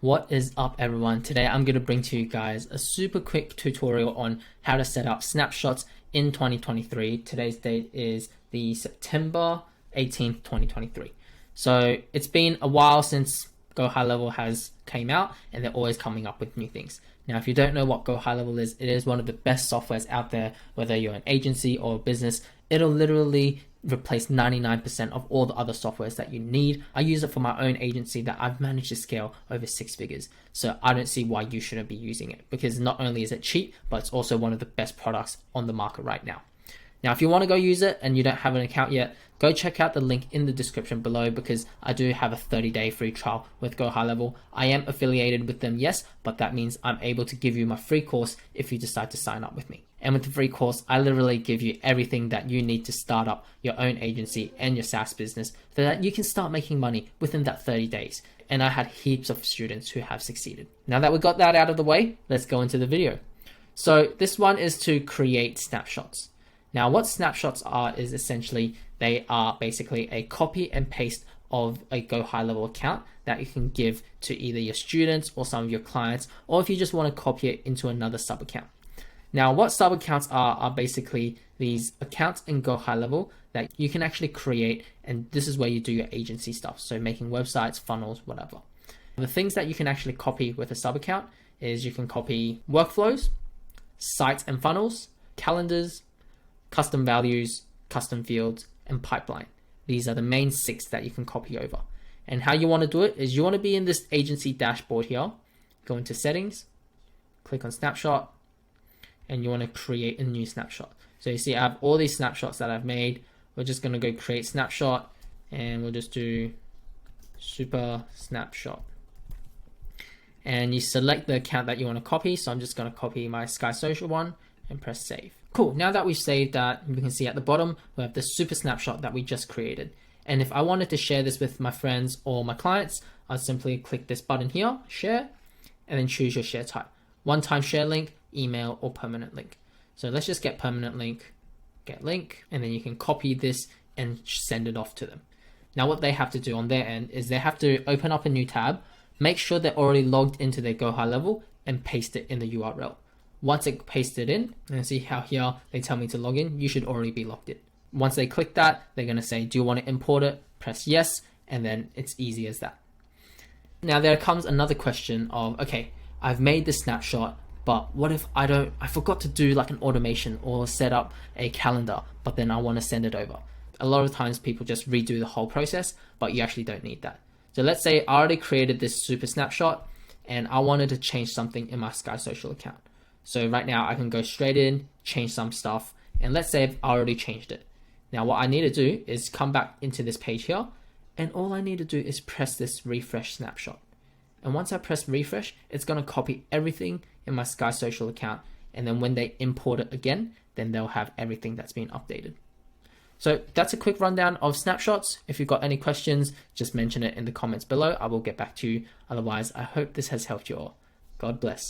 What is up, everyone? Today I'm going to bring to you guys a super quick tutorial on how to set up snapshots in 2023. Today's date is the September 18th, 2023. So it's been a while since GoHighLevel has came out, and they're always coming up with new things. Now, if you don't know what GoHighLevel is, it is one of the best softwares out there. Whether you're an agency or a business, it'll literally replace 99% of all the other softwares that you need. I use it for my own agency that I've managed to scale over 6 figures. So I don't see why you shouldn't be using it, because not only is it cheap, but it's also one of the best products on the market right now. Now, if you want to go use it and you don't have an account yet, go check out the link in the description below, because I do have a 30-day free trial with GoHighLevel. I am affiliated with them, yes, but that means I'm able to give you my free course if you decide to sign up with me. And with the free course, I literally give you everything that you need to start up your own agency and your SaaS business so that you can start making money within that 30 days. And I had heaps of students who have succeeded. Now that we got that out of the way, let's go into the video. So this one is to create snapshots. Now, what snapshots are is essentially they are basically a copy and paste of a GoHighLevel account that you can give to either your students or some of your clients, or if you just want to copy it into another sub account. Now, what sub accounts are basically these accounts in GoHighLevel that you can actually create, and this is where you do your agency stuff. So making websites, funnels, whatever. The things that you can actually copy with a sub account is you can copy workflows, sites and funnels, calendars, custom values, custom fields, and pipeline. These are the main 6 that you can copy over. And how you want to do it is you want to be in this agency dashboard here, go into settings, click on snapshot, and you want to create a new snapshot. So you see I have all these snapshots that I've made. We're just going to go create snapshot, and we'll just do super snapshot. And you select the account that you want to copy. So I'm just going to copy my Sky Social one and press save. Cool, now that we've saved that, we can see at the bottom, we have the super snapshot that we just created. And if I wanted to share this with my friends or my clients, I'd simply click this button here, share, and then choose your share type. One-time share link, email, or permanent link. So let's just get permanent link, get link, and then you can copy this and send it off to them. Now what they have to do on their end is they have to open up a new tab, make sure they're already logged into their GoHighLevel, and paste it in the URL. Once it pasted in, and see how here they tell me to log in, you should already be logged in. Once they click that, they're going to say, do you want to import it? Press yes, and then it's easy as that. Now there comes another question of, okay, I've made the snapshot, but what if I forgot to do like an automation or set up a calendar, but then I want to send it over. A lot of times people just redo the whole process, but you actually don't need that. So let's say I already created this super snapshot and I wanted to change something in my Sky Social account. So right now I can go straight in, change some stuff, and let's say I've already changed it. Now what I need to do is come back into this page here, and all I need to do is press this refresh snapshot. And once I press refresh, it's going to copy everything in my Sky Social account, and then when they import it again, then they'll have everything that's been updated. So that's a quick rundown of snapshots. If you've got any questions, just mention it in the comments below. I will get back to you. Otherwise, I hope this has helped you all. God bless.